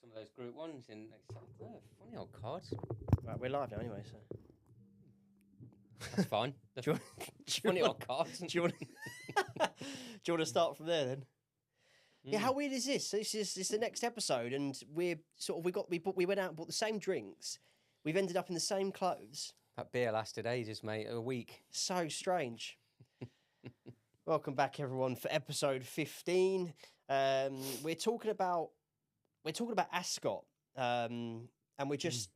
some of those Group 1s in. Funny old cards. Right, we're live now anyway, so. That's fine. Do you want, Funny old cards. do you want to start from there then? Yeah, how weird is this? This is the next episode, and we went out and bought the same drinks. We've ended up in the same clothes. That beer lasted ages, mate. A week. So strange. Welcome back, everyone, for episode 15. We're talking about ASCOT, and we're just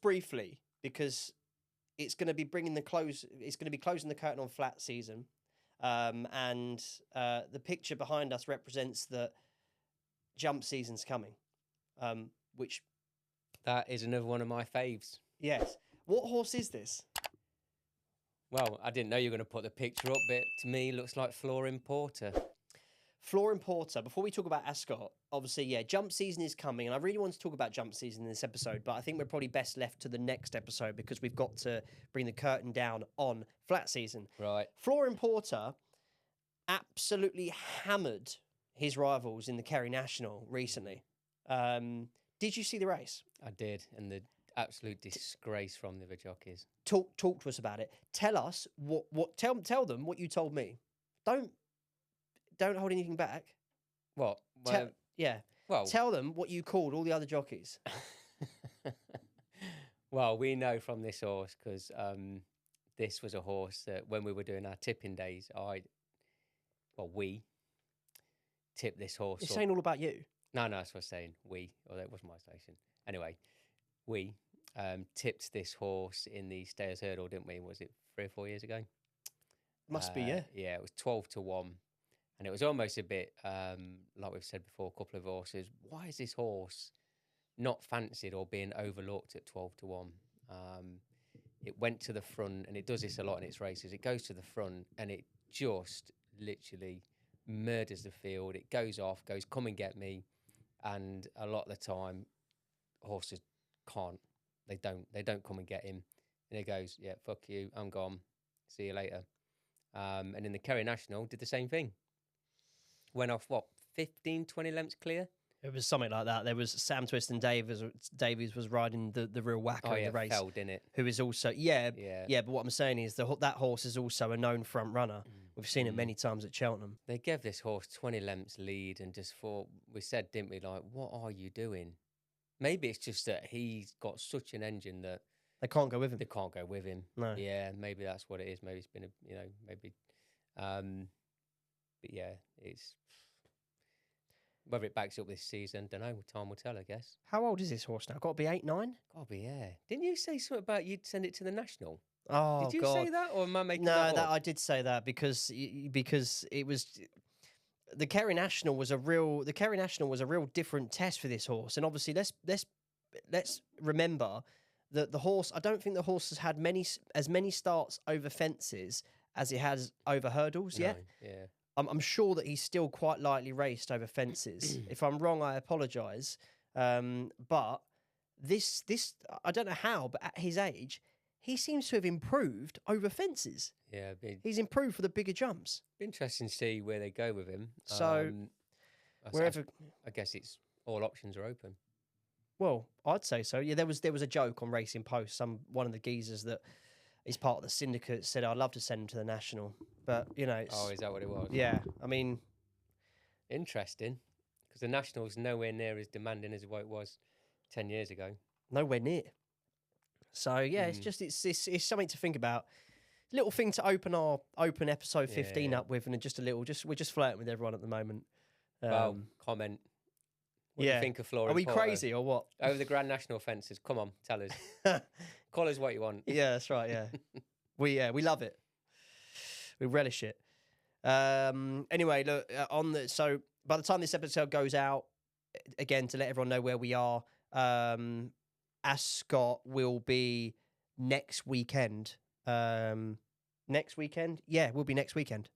briefly, because it's going to be It's going to be closing the curtain on flat season. And the picture behind us represents that jump season's coming, which... That is another one of my faves. Yes. What horse is this? Well, I didn't know you were going to put the picture up, but to me, looks like Florin Porter. Florin Porter. Before we talk about Ascot, obviously, yeah, jump season is coming, and I really want to talk about jump season in this episode, but I think we're probably best left to the next episode because we've got to bring the curtain down on flat season. Right. Florin Porter absolutely hammered his rivals in the Kerry National recently. Did you see the race? I did, and the absolute disgrace from the other jockeys. Talk to us about it. Tell us tell them what you told me. Don't hold anything back. What? Tell them what you called all the other jockeys. Well, we know from this horse because this was a horse that when we were doing our tipping days, we tipped this horse. It's saying all about you. No, that's what I was saying. Although it wasn't my station. Anyway, we tipped this horse in the Stayers Hurdle, didn't we? Was it 3 or 4 years ago? Must be, yeah. Yeah, it was 12-1. And it was almost a bit, like we've said before, a couple of horses. Why is this horse not fancied or being overlooked at 12-1? It went to the front, and it does this a lot in its races. It goes to the front, and it just literally murders the field. It goes off, goes, come and get me. And a lot of the time, horses can't. They don't come and get him. And he goes, yeah, fuck you, I'm gone. See you later. And in the Kerry National, did the same thing. Went off, 15, 20 lengths clear? It was something like that. There was Sam Twist and Davies was riding the real whacker in the race. Fell, didn't it? Who is also, yeah. But what I'm saying is that horse is also a known front runner. We've seen it many times at Cheltenham. They gave this horse 20 lengths lead and just thought, we said, didn't we, like, what are you doing? Maybe it's just that he's got such an engine that... They can't go with him. They can't go with him. No. Yeah, maybe that's what it is. Maybe it's been maybe... but yeah, it's... Whether it backs up this season, don't know. Time will tell, I guess. How old is this horse now? Got to be 8, 9? Got to be, yeah. Didn't you say something about you'd send it to the National? Oh, Did you God. say that, or am I making that up? No, I did say that because it was the Kerry National was a real different test for this horse, and obviously let's remember that the horse. I don't think the horse has had as many starts over fences as it has over hurdles yet. Yeah. I'm sure that he's still quite lightly raced over fences. If I'm wrong, I apologise. But this I don't know how, but at his age, he seems to have improved over fences. Yeah, he's improved for the bigger jumps. Interesting to see where they go with him. So wherever, I guess it's all options are open. Well, I'd say so. Yeah, there was a joke on Racing Post. One of the geezers that is part of the syndicate said, "I'd love to send him to the National," but Oh, is that what it was? Yeah, I mean, interesting, because the National's nowhere near as demanding as what it was 10 years ago. Nowhere near. So yeah, it's something to think about. Little thing to open episode 15 up with, and we're just flirting with everyone at the moment. Comment. What do you think of Florin? Are we Porter? Crazy or what? Over the Grand National fences. Come on, tell us. Call us what you want. Yeah, that's right. Yeah, we love it. We relish it. Anyway, look so by the time this episode goes out, again to let everyone know where we are, Ascot will be next weekend. Next weekend? Yeah, we'll be next weekend.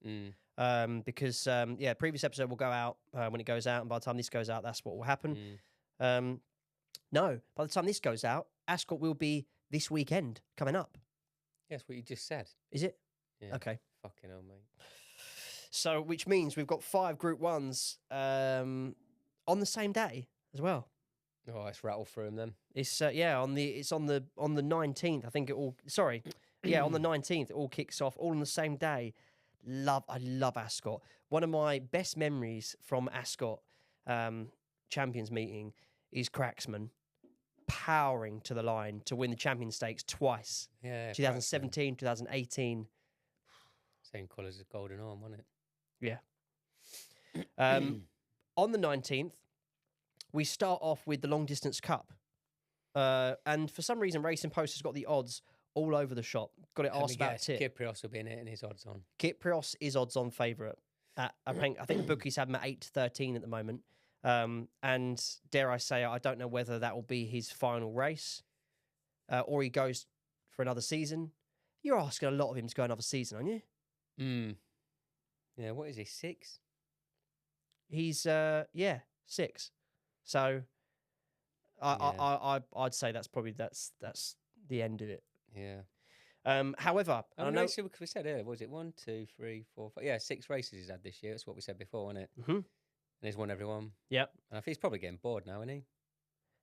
Because previous episode will go out when it goes out, and by the time this goes out, that's what will happen. No, by the time this goes out, Ascot will be this weekend coming up. Yes, what you just said. Is it? Yeah. Okay. Fucking hell, mate. So, which means we've got 5 Group 1s on the same day. as well. Oh, let's rattle through them then. It's on the 19th. I think it all. Sorry, yeah, on the 19th it all kicks off, all on the same day. I love Ascot. One of my best memories from Ascot Champions meeting is Cracksman powering to the line to win the Champion Stakes twice. Yeah, 2017, 2018. Same colours as Golden Arm, wasn't it? Yeah. On the 19th, we start off with the Long Distance Cup. And for some reason, Racing Post has got the odds all over the shop. Got it asked about tip. Kyprios will be in it and his odds on. Kyprios is odds on favourite. I think the bookies have him at 8-13 at the moment. And dare I say, I don't know whether that will be his final race or he goes for another season. You're asking a lot of him to go another season, aren't you? Yeah, what is he, 6? He's 6. So I'd say that's probably that's the end of it. Yeah. However, I know we said earlier, was it 1, 2, 3, 4, 5? Yeah, 6 races he's had this year. That's what we said before, wasn't it? Mm-hmm. And he's won every one. Yep. And I think he's probably getting bored now, isn't he?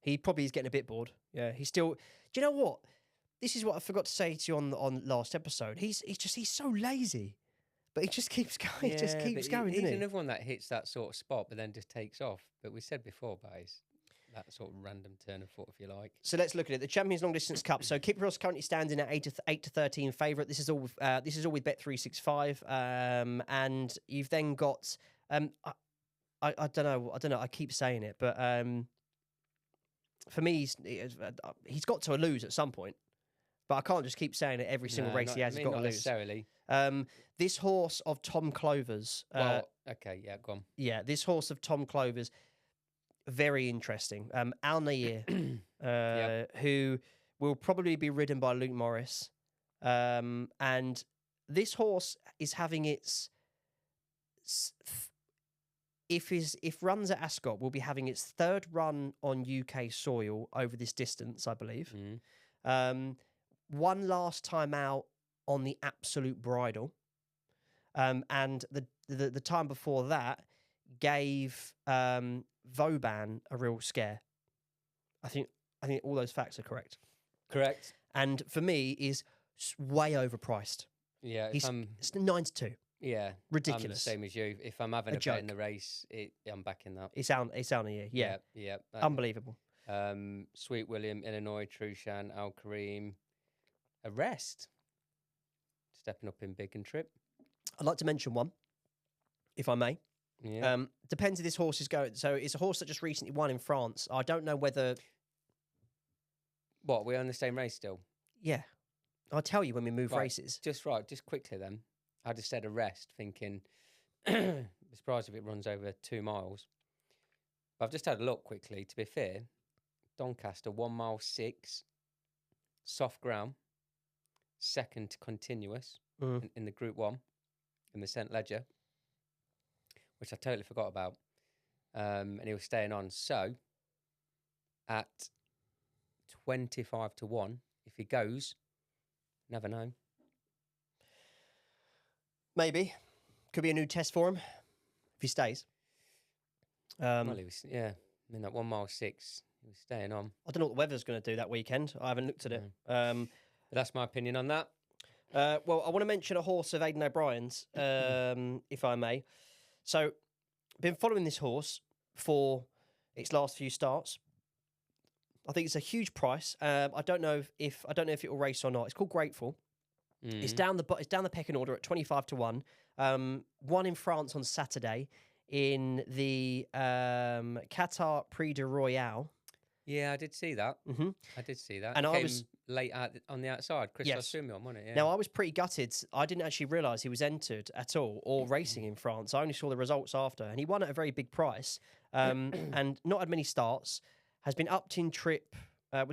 He probably is getting a bit bored. Yeah, he's still. Do you know what? This is what I forgot to say to you on last episode. He's so lazy, but he just keeps going. Yeah, he just keeps going. He's Doesn't he? another one that hits that sort of spot, but then just takes off. But we said before, guys, that sort of random turn of foot, if you like. So let's look at it. The Champions Long Distance Cup. So Kyprios currently standing at 8-13 favourite. This is all with Bet365, and you've then got I don't know. I keep saying it, but for me, he's got to lose at some point. But I can't just keep saying it every single race he has. He's got to lose. Necessarily. This horse of Tom Clover's. Okay, yeah, go on. Yeah, this horse of Tom Clover's, very interesting. Al Nair, who will probably be ridden by Luke Morris. And this horse is having its... If runs at Ascot, will be having its third run on UK soil over this distance, I believe. One last time out on the Absolute Bridle, and the time before that gave Vauban a real scare. I think all those facts are correct. Correct. And for me, is way overpriced. Yeah, it's 9-2. Yeah, ridiculous. I'm the same as you. If I'm having a bet in the race, I'm backing that. It's on a year. Yeah. Unbelievable. Sweet William, Illinois, Trushan, Al Kareem, Arrest, stepping up in big and trip. I'd like to mention one, if I may. Yeah. Depends if this horse is going. So it's a horse that just recently won in France. I don't know whether. What, we're on the same race still? Yeah, I'll tell you when we move races. Just quickly then. I just said Arrest, thinking, I'm surprised if it runs over 2 miles. But I've just had a look quickly. To be fair, Doncaster 1 mile 6, soft ground, second continuous in the Group 1 in the St Ledger, which I totally forgot about. And he was staying on. So at 25-1, if he goes, never know. Maybe. Could be a new test for him if he stays. Well, he was, that 1 mile 6, he was staying on. I don't know what the weather's going to do that weekend. I haven't looked at it. But that's my opinion on that. Well, I want to mention a horse of Aidan O'Brien's, if I may. So, been following this horse for its last few starts. I think it's a huge price. I don't know if it will race or not. It's called Grateful. It's down the pecking order at 25-1. Won in France on Saturday in the Qatar Prix de Royale. Yeah, I did see that. Mm-hmm. I did see that. And I was was late on the outside. Chris Asumi on, wasn't it? Yeah. Now, I was pretty gutted. I didn't actually realise he was entered at all or racing in France. I only saw the results after. And he won at a very big price and not had many starts. Has been was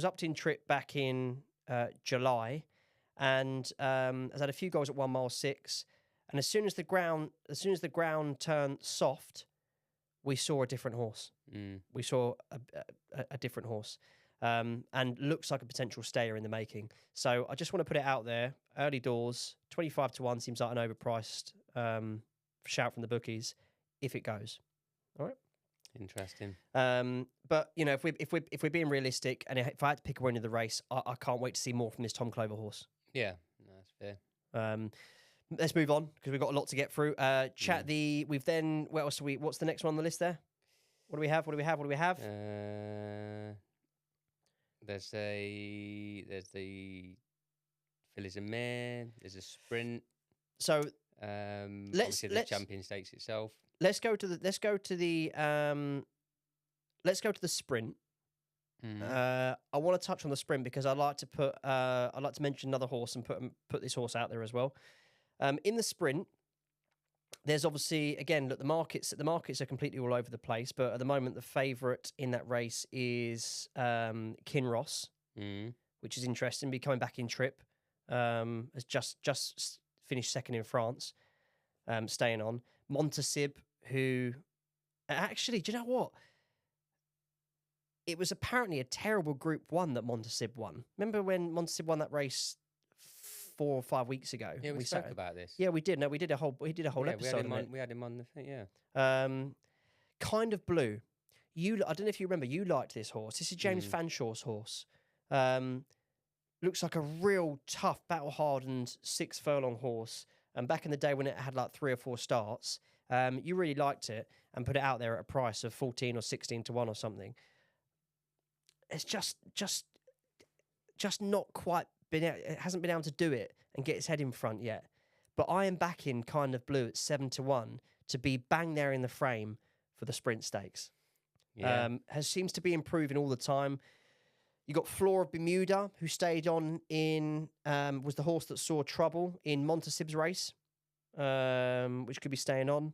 upped in trip back in July and has had a few goals at 1 mile 6. And as soon as the ground turned soft, we saw a different horse. We saw a different horse, and looks like a potential stayer in the making. So I just want to put it out there. Early doors, 25-1 seems like an overpriced shout from the bookies if it goes. All right. Interesting. But you know, if we're being realistic, and if I had to pick a winner of the race, I can't wait to see more from this Tom Clover horse. Yeah, no, that's fair. Let's move on because we've got a lot to get through. We've then what else? What's the next one on the list there? What do we have? There's the fillies and mare. There's a sprint. So obviously the Champion Stakes itself. Let's go to the sprint. I want to touch on the sprint because I'd like to mention another horse and put this horse out there as well. In the sprint, there's obviously, again, look, the markets are completely all over the place, but at the moment the favourite in that race is Kinross, which is interesting. Be coming back in trip, has just finished second in France, staying on. Montasib, who actually, do you know what? It was apparently a terrible Group 1 that Montasib won. Remember when Montasib won that race 4 or 5 weeks ago? Yeah, we spoke about this. Yeah, we did. No, we did a whole episode on it. We had him on the thing, yeah. Kind of Blue. I don't know if you remember, you liked this horse. This is James Fanshaw's horse. Looks like a real tough, battle-hardened 6-furlong horse. And back in the day when it had like 3 or 4 starts, you really liked it and put it out there at a price of 14 or 16 to 1 or something. It's just not quite it hasn't been able to do it and get its head in front yet. But I am backing Kind of Blue at 7 to 1 to be bang there in the frame for the sprint stakes. Yeah. Seems to be improving all the time. You got Floor of Bermuda, who stayed on in was the horse that saw trouble in Montasib's race, which could be staying on.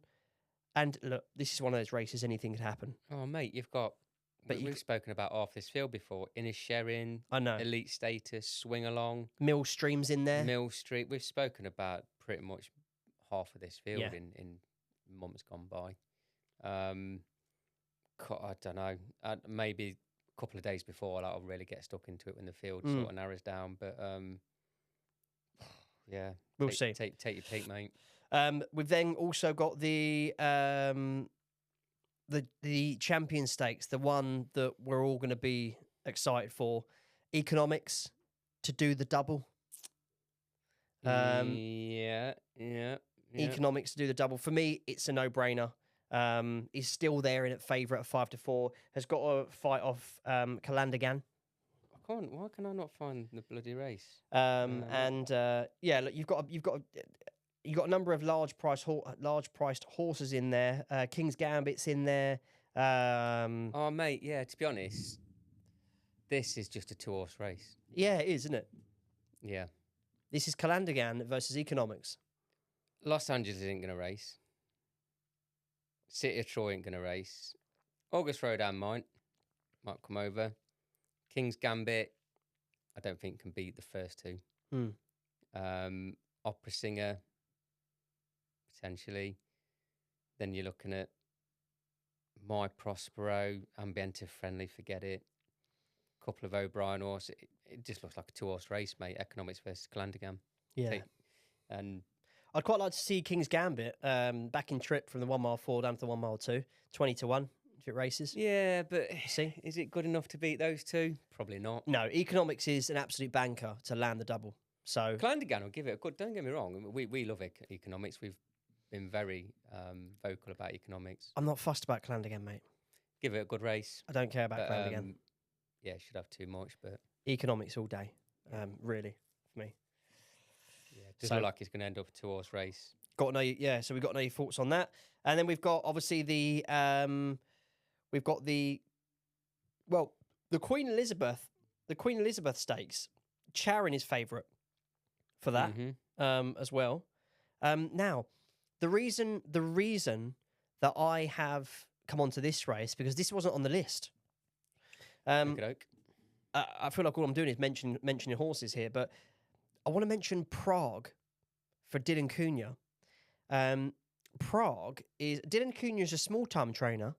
And look, this is one of those races, anything could happen. Oh, mate, you've got. But we've spoken about half this field before. Innis Sherrin, I know. Elite Status, Swing Along. Mill Stream's in there. Mill Street. We've spoken about pretty much half of this field in months gone by. I don't know. Maybe a couple of days before I'll really get stuck into it when the field sort of narrows down. But yeah, we'll see. Take your pick, mate. We've then also got the Champion Stakes, the one that we're all going to be excited for. Economics to do the double. Yeah. Economics to do the double. For me, it's a no-brainer. He's still there in at favourite at 5 to 4. Has got a fight off Calandagan. Why can I not find the bloody race? Look, you've got a number of large priced horses in there. King's Gambit's in there. Oh, mate, yeah. To be honest, this is just a 2-horse race. Yeah, it is, isn't it? Yeah. This is Calandagan versus Economics. Los Angeles isn't going to race. City of Troy ain't going to race. August Rodin might come over. King's Gambit, I don't think can beat the first 2. Opera Singer, potentially. Then you're looking at My Prospero, Ambiente Friendly, forget it. Couple of O'Brien horse. It just looks like a 2-horse race, mate. Economics versus Calandagan. Yeah. And I'd quite like to see King's Gambit back in trip from the 1 mile 4 down to the 1 mile 2, 20 to 1 if it races. Yeah, but see, is it good enough to beat those 2? Probably not. No, Economics is an absolute banker to land the double. So Calandagan will give it a good. Don't get me wrong. We love Economics. We've been very vocal about Economics. I'm not fussed about Calandagan, mate. Give it a good race. I don't care about Calandagan. Yeah, should have too much, but Economics all day, really, for me. Yeah, doesn't look like it's going to end up a 2-horse race. So we've got no thoughts on that, and then we've got obviously the Queen Elizabeth Stakes. Charon is favourite for that as well. Now, the reason that I have come onto this race because this wasn't on the list. I feel like all I'm doing is mentioning horses here, but I want to mention Prague for Dylan Cunha. Dylan Cunha is a small-time trainer,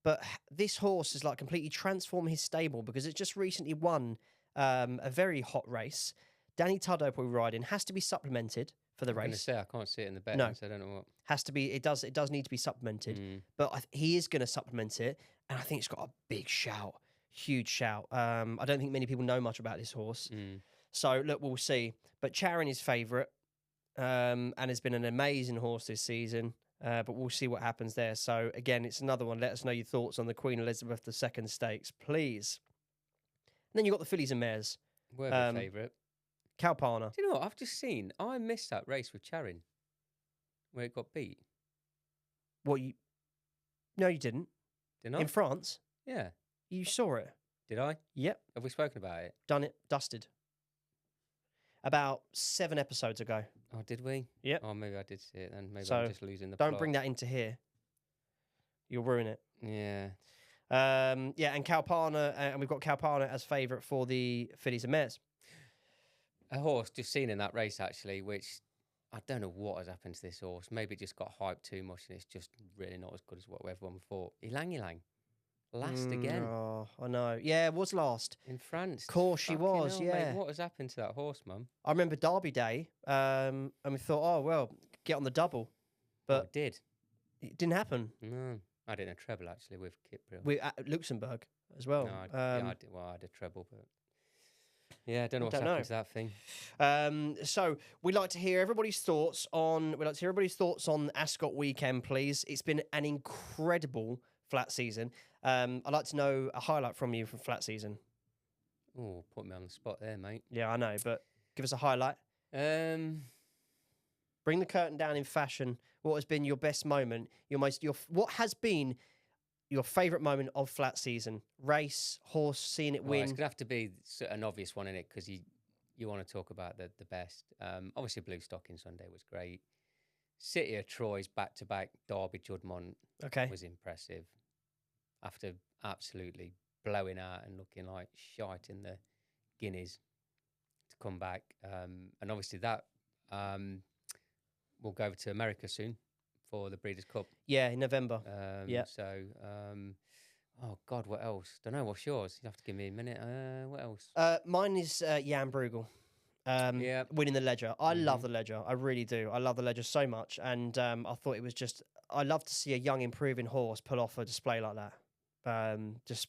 but this horse has like completely transformed his stable because it's just recently won a very hot race. Danny Tudhope will be riding, has to be supplemented for the I'm going to race. say I can't see it in the betting, No. so I don't know what. Has to be. It does need to be supplemented, but he is going to supplement it, and I think it's got a big shout, huge shout. I don't think many people know much about this horse, so look, we'll see. But Charon is favourite, and has been an amazing horse this season. But we'll see what happens there. So again, it's another one. Let us know your thoughts on the Queen Elizabeth II stakes, please. And then you've got the fillies and mares. Were the favourite. Calpana. Do you know what I've just seen? I missed that race with Charon, where it got beat. What you? No, you didn't. Didn't I? In France. Yeah. You saw it. Did I? Yep. Have we spoken about it? Done it. Dusted. About 7 episodes ago. Oh, did we? Yep. Oh, maybe I did see it then. Maybe So, I'm just losing the Don't plot. bring that into here. You'll ruin it. Yeah. Yeah, and Calpana, and we've got Calpana as favourite for the fillies and mares. A horse just seen in that race, actually, which I don't know what has happened to this horse. Maybe it just got hyped too much and it's just really not as good as what everyone thought. Ilang Ilang. Last again. Oh, I know. Yeah, it was last. In France. Of course she Fucking was, hell, yeah. Mate, what has happened to that horse, Mum? I remember Derby Day, and we thought, oh, well, get on the double. But But it did. it didn't happen. No. I did a treble, actually, with Kit Brill. We at Luxembourg as well. No, I did. Well, I had a treble, but... Yeah, I don't know what's happened to that thing. So we'd like to hear everybody's thoughts on Ascot weekend, please. It's been an incredible flat season. I'd like to know a highlight from you from flat season. Oh, put me on the spot there, mate. Yeah, I know, but give us a highlight. Bring the curtain down in fashion. What has been your best moment? What has been your favourite moment of flat season? Race, horse, seeing it Well, win. it's gonna have to be an obvious one in it because you want to talk about the best. Obviously, Blue Stocking Sunday was great. City of Troy's back-to-back Derby Juddmonte was impressive. After absolutely blowing out and looking like shite in the Guineas to come back, and obviously that we'll go over to America soon for the Breeders' Cup. Yeah, in November. So, oh God, what else? Don't know. What's yours? You have to give me a minute. What else? Mine is Jan Bruegel. Winning the Ledger. I love the Ledger. I really do. I love the Ledger so much. And I thought it was just, I love to see a young, improving horse pull off a display like that. Just,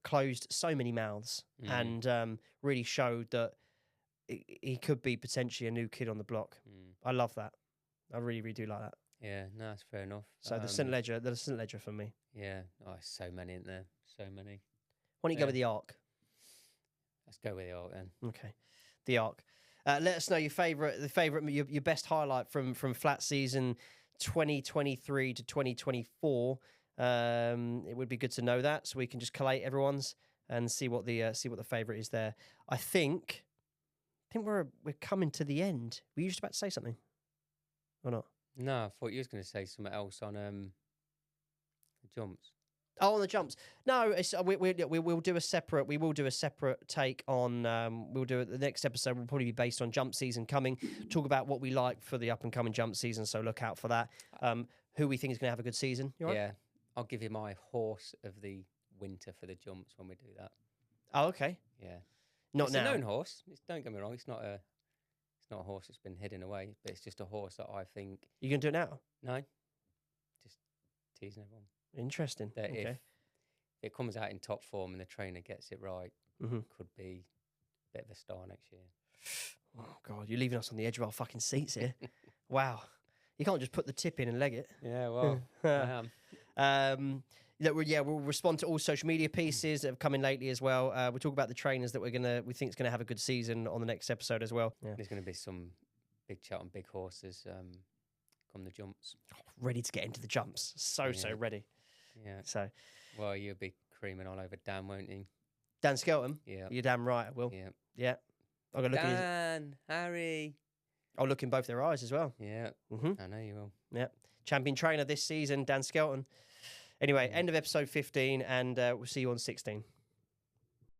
closed so many mouths and really showed that he could be potentially a new kid on the block. I love that. I really, really do like that. Yeah, no, that's fair enough. So the St. Ledger for me. Yeah. Oh, so many in there. So many. Why don't you go with the Arc? Let's go with the Arc then. Okay. The Arc. Let us know your best highlight from flat season 2023 to 2024. It would be good to know that, so we can just collate everyone's and see what the favourite is there. I think we're coming to the end. Were you just about to say something, or not? No, I thought you was going to say something else on the jumps. Oh, on the jumps. No, it's, we will do a separate. We will do a separate take on. We'll do it. The next episode will probably be based on jump season coming. Talk about what we like for the up and coming jump season. So look out for that. Who we think is going to have a good season. You all right? Yeah, I'll give you my horse of the winter for the jumps when we do that. Oh, okay. Yeah. Not it's now. a known horse. Don't get me wrong. It's not a horse that's been hidden away, but it's just a horse that I think. You can do it now. No. Just teasing everyone. Interesting. That okay. if it comes out in top form and the trainer gets it right, could be a bit of a star next year. Oh God, you're leaving us on the edge of our fucking seats here. Wow. You can't just put the tip in and leg it. Yeah, well, I am. We'll respond to all social media pieces that have come in lately as well. We'll talk about the trainers that we think is gonna have a good season on the next episode as well. Yeah. There's going to be some big chat on big horses come the jumps. Ready to get into the jumps. So ready. Yeah. So, well, you'll be creaming all over Dan, won't you? Dan Skelton. Yeah. You're damn right. I will. Yeah. Yeah. I'm gonna look in Dan, Harry. I'll look in both their eyes as well. Yeah. I know you will. Yeah. Champion trainer this season, Dan Skelton. Anyway, end of episode 15, and we'll see you on 16.